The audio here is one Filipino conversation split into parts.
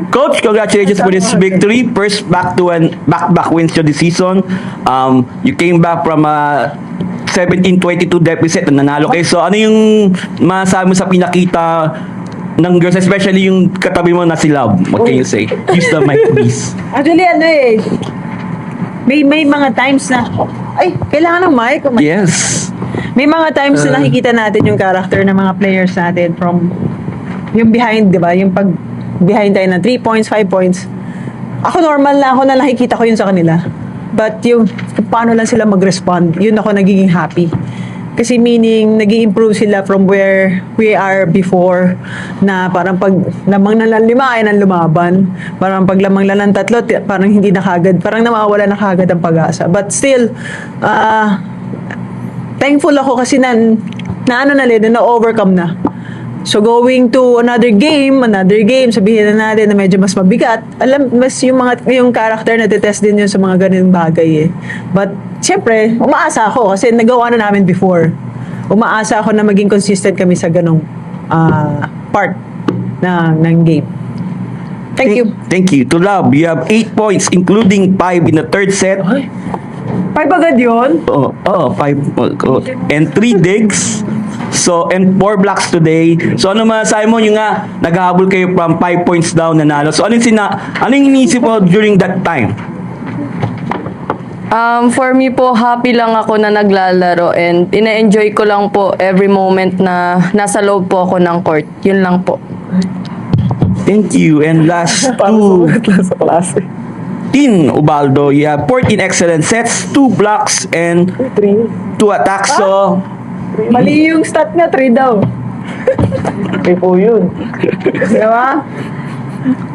Coach, congratulations for this victory. First back-to-back wins to the season. You came back from a 17-22 deficit na nanalo kayo. So ano yung masasabi mo sa pinakita ng girls, especially yung katabi mo na si Love? What can you say? Use the mic, please. Actually, ano eh, may mga times na, ay, kailangan ng mic. Yes. May mga times na nakikita natin yung character ng mga players natin from yung behind, di ba? Yung pag behind tayo ng 3 points, 5 points. Ako normal na ako na nakikita ko yun sa kanila. But yung paano lang sila mag-respond, yun ako nagiging happy. Kasi meaning, nag-i-improve sila from where we are before, na parang pag lamang na lang 5 ay nang lumaban. Parang pag lamang na lang 3, parang hindi na kagad, parang nawawala na kagad ang pag-asa. But still, thankful ako kasi na ano na rin, na-overcome na. So going to another game, sabihin na natin na medyo mas mabigat. Alam, mas yung character na test din yun sa mga ganung bagay eh. But syempre, umaasa ako kasi nagawa na namin before. Umaasa ako na maging consistent kami sa ganung part ng game. Thank you. Thank you. To Love, you have 8 points, including 5 in the third set. 5 agad yun? Oh, 5. And 3 digs. So, and 4 blocks today. So, ano masasabi mo yung nga, naghahabol kayo from 5 points down nanalo. So, ano yung iniisip mo during that time? For me po, happy lang ako na naglalaro and ina-enjoy ko lang po every moment na nasa loob po ako ng court. Yun lang po. Thank you. And last two, Sa klase. Tin Ubaldo, you have 14 excellent sets, 2 blocks, and 2 attacks. So, Mali yung stat nga, 3 daw. Okay po yun. Diba?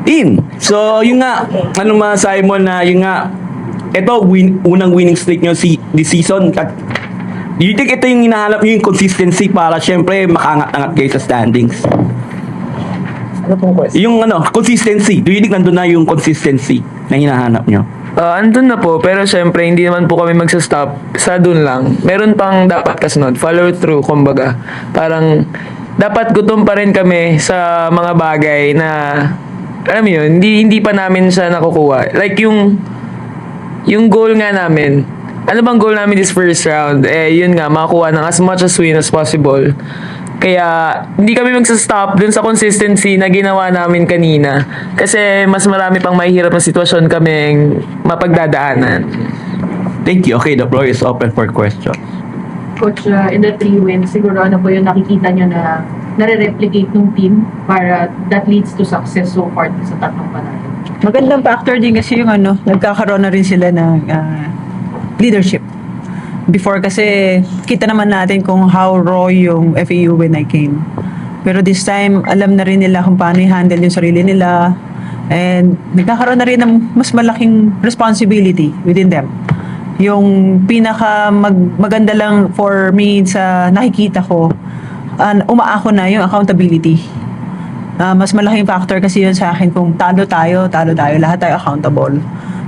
Tin. So, yung nga, ano masasabi mo na yung nga, ito, unang winning streak nyo this season. At, do you think ito yung hinahanap nyo yung consistency para syempre makangat-angat kayo sa standings? Ano pong question? Yung consistency. Do you think nandun na yung consistency na hinahanap nyo? Andun na po, pero syempre hindi naman po kami magsa-stop sa dun lang. Meron pang dapat kasunod, follow through, kumbaga. Parang dapat gutom pa rin kami sa mga bagay na alam mo yun, hindi pa namin siya nakukuha. Like yung goal nga namin, ano bang goal namin this first round? Yun nga, makakuha ng as much as win as possible. Kaya, hindi kami magsa-stop dun sa consistency na ginawa namin kanina. Kasi, mas marami pang mahihirap na sitwasyon kaming mapagdadaanan. Thank you. Okay, the floor is open for questions. Coach, in the 3 wins, siguro ano po yung nakikita nyo na nare-replicate ng team para that leads to success so far sa tatlong panalo? Magandang factor din kasi yung nagkakaroon na rin sila ng leadership. Before kasi, kita naman natin kung how raw yung FAU when I came. Pero this time, alam na rin nila kung paano i-handle yung sarili nila. And nagkakaroon na rin ng mas malaking responsibility within them. Yung maganda lang for me sa nakikita ko, umaako na yung accountability. Mas malaking factor kasi yun sa akin kung talo tayo, lahat tayo accountable.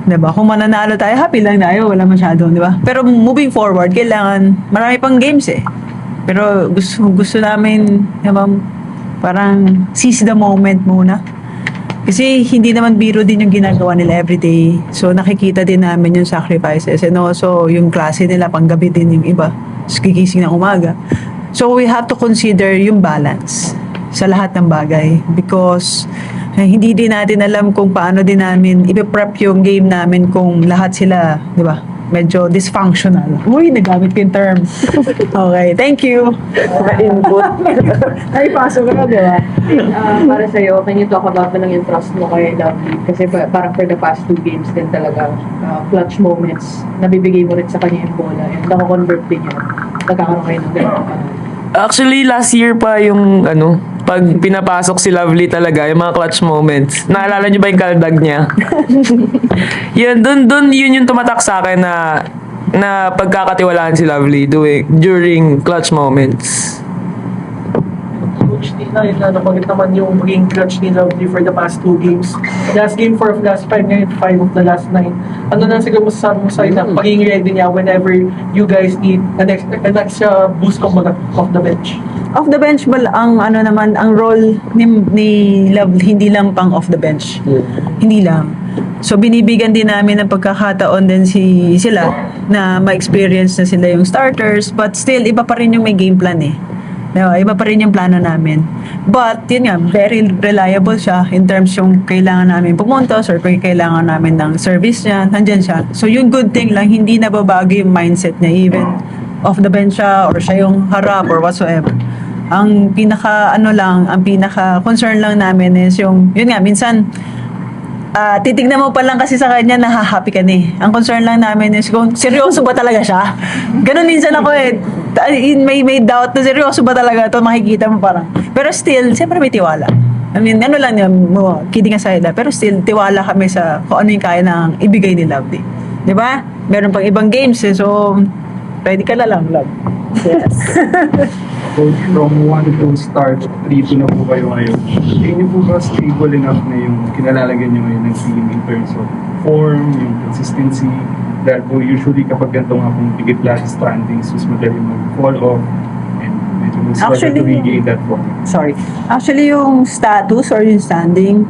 Diba? Kung mananalo tayo, happy lang tayo, wala masyado, diba? Pero moving forward, kailangan, marami pang games eh. Pero gusto namin, diba, parang seize the moment muna. Kasi hindi naman biro din yung ginagawa nila everyday. So nakikita din namin yung sacrifices. And also, yung klase nila, panggabi din yung iba. So, gigising ng umaga. So we have to consider yung balance sa lahat ng bagay. Because hindi din natin alam kung paano din namin ipiprep yung game namin kung lahat sila, di ba, medyo dysfunctional. Uy, nagamit ko yung term. Okay, thank you. Input. Ay, pasok ka, di ba? Para sa'yo, can you talk about na lang yung trust mo kay Lovely? Kasi parang for the past 2 games din talaga, clutch moments, nabibigay mo rin sa kanya yung bola. And nako-convert din yun. Nagkakaroon kayo ng ganun. Actually, last year pa yung pag pinapasok si Lovely talaga, yung mga clutch moments. Naalala niyo ba yung kaldag niya? Yun yung tumatak sa akin na pagkakatiwalaan si Lovely during clutch moments. Coach Tina, yun na nabanggit naman yung maging clutch ni Lovely for the past 2 games. Last game 4 of last 5, ngayon 5 of the last 9. Ano na siguro masasabi mo sa'yo na pagiging ready niya whenever you guys need an extra boost kumbaga off the bench? Off the bench ang ano naman ang role ni Love hindi lang pang off the bench. Hindi lang. So binibigyan din namin ng pagkakataon din sila na ma-experience na sila yung starters, but still iba pa rin yung may game plan eh. Diba? Iba pa rin yung plano namin. But yun nga, very reliable siya in terms yung kailangan namin pumuntos or kung kailangan namin ng service niya, nandyan siya. So yung good thing lang, hindi nababago yung mindset niya even off the bench siya or siya yung harap or whatsoever. Ang pinaka concern lang namin is yung, yun nga, minsan titignan mo pa lang kasi sa kanya, nahahappy ka na eh. Ang concern lang namin is kung seryoso ba talaga siya. Ganun minsan ako eh. May doubt na seryoso ba talaga ito, makikita mo parang. Pero still, siyempre may tiwala. I mean, ano lang yun, kidding aside pero still, tiwala kami sa kung ano yung kaya ng ibigay ni Lovely. Di ba? Meron pang ibang games eh, so ready ka na lang, Love. Yes. Coach, from 1 to start, 3-2 na po kayo ngayon. Tingin niyo po ba stable enough na yung kinalalagyan niyo ngayon ng team in terms of form, yung consistency? Dahil po usually kapag ganito nga pong pigit lahat sa standings, mas madali mag-fall off and medyo mag-struggle to regain that form. Sorry. Actually, yung status or yung standing,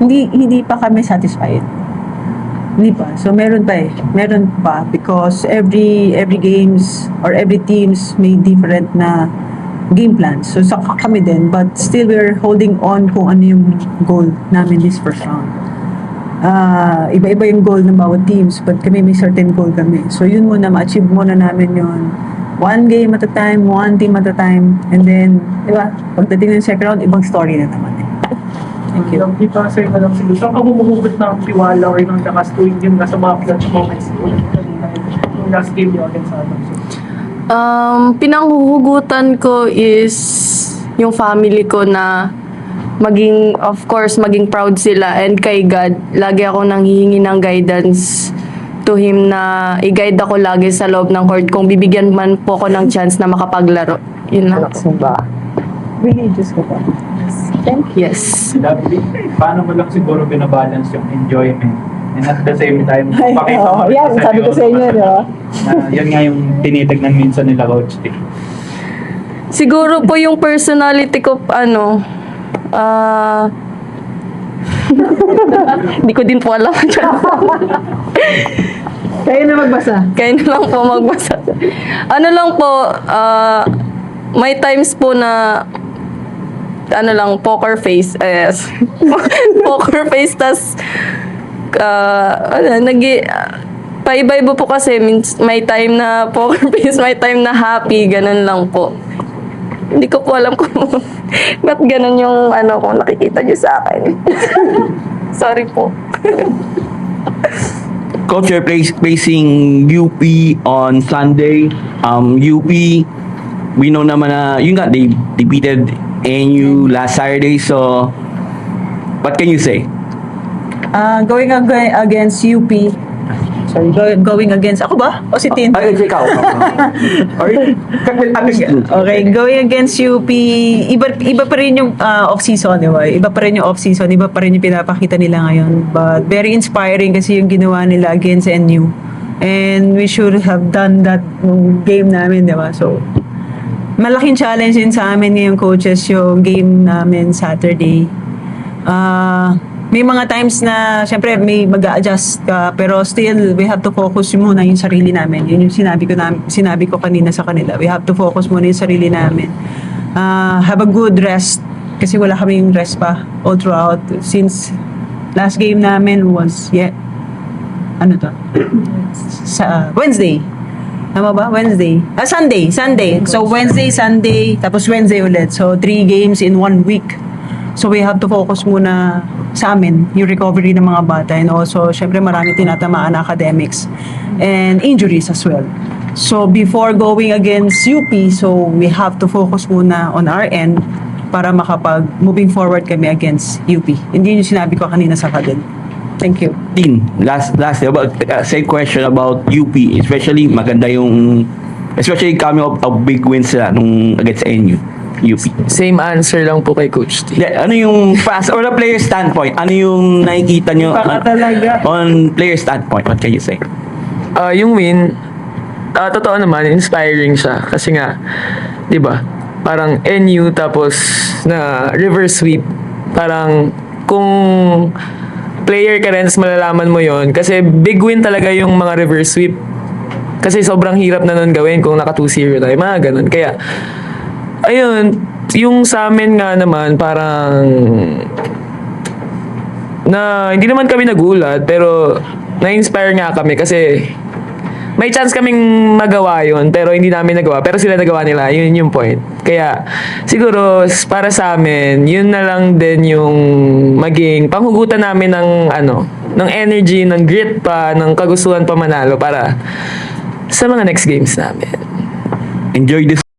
hindi pa kami satisfied. Hindi pa. So, meron pa eh. Meron pa because every games or every teams may different na game plans. So, saka kami din. But still, we're holding on kung ano yung goal namin this first round. Iba-iba yung goal ng bawat teams but kami may certain goal kami. So, yun muna, ma-achieve muna namin yun. One game at a time, one team at a time. And then, diba, pagdating ng second round, ibang story na naman eh. Thank you. Di pa sa'yo na lang siguro. Saan ka bumuhugot ng tiwala or ng lakas tuwing yung nasa mga clutch moments yung last game niyo against others? Pinanghuhugutan ko is yung family ko na of course, maging proud sila and kay God. Lagi ako nanghihingi ng guidance to Him na i-guide ako lagi sa loob ng court kung bibigyan man po ko ng chance na makapaglaro. Yun lang. Religious ko pa. Thank you. Yes. Lovely. Paano mo lang siguro binabalance yung enjoyment and at the same time, pakita mo rin yan, sabi ko sa inyo, di ba? Yan nga yung tinitignan minsan nila Coach T. Siguro po yung personality ko, hindi ko din po alam. Kayo na magbasa. Kaya na lang po magbasa. Ano lang po, may times po na poker face. Yes. Poker face, tas paiba-iba po kasi. May time na poker face, may time na happy. Ganun lang po. Hindi ko po alam kung ba't ganun yung kung nakikita niyo sa akin. Sorry po. Coach, you're facing UP on Sunday. UP, we know naman na, yun nga, they defeated NU last Saturday. So, what can you say? Going against UP. Sorry, going against ako ba? O si Tin? Ay, ikaw. Okay, going against UP, iba pa rin yung off-season, di ba? Iba pa rin yung off-season, iba pa rin yung pinapakita nila ngayon. But very inspiring kasi yung ginawa nila against NU. And we should have done that nung game namin, di ba? So, malaking challenge din sa amin ngayong coaches yung game namin Saturday. May mga times na syempre may mag-a-adjust ka pero still we have to focus muna yung sarili namin. Yun yung sinabi ko kanina sa kanila. We have to focus muna yung sarili namin. Have a good rest kasi wala kaming rest pa all throughout since last game namin was sa Wednesday. Tama ba? Wednesday. Sunday. So Wednesday, Sunday, tapos Wednesday ulit. So 3 games in 1 week. So we have to focus muna sa amin, yung recovery ng mga bata. And also, syempre marami tinatamaan na academics and injuries as well. So before going against UP, so we have to focus muna on our end para moving forward kami against UP. Hindi yung sinabi ko kanina sa kadin. Thank you. Dean, last about same question about UP, especially maganda yung especially coming up of big wins sila nung against NU. UP. Same answer lang po kay Coach T. Yeah, ano yung pass or the player standpoint? Ano yung nakikita nyo on player standpoint? What can you say? Yung win, totoo naman, inspiring siya. Kasi nga, di ba, parang NU tapos na reverse sweep. Parang kung player ka rin, tas malalaman mo yon kasi big win talaga yung mga reverse sweep. Kasi sobrang hirap na nun gawin kung naka 2-0 tayo, mga ganun. Kaya, ayun, yung sa amin nga naman, parang na hindi naman kami nagulat, pero na-inspire nga kami kasi may chance kaming magawa yun, pero hindi namin nagawa. Pero sila nagawa nila, yun yung point. Kaya, siguro, para sa amin, yun na lang din yung maging panghugutan namin ng, ng energy, ng grit pa, ng kagustuhan pa manalo para sa mga next games namin. Enjoy this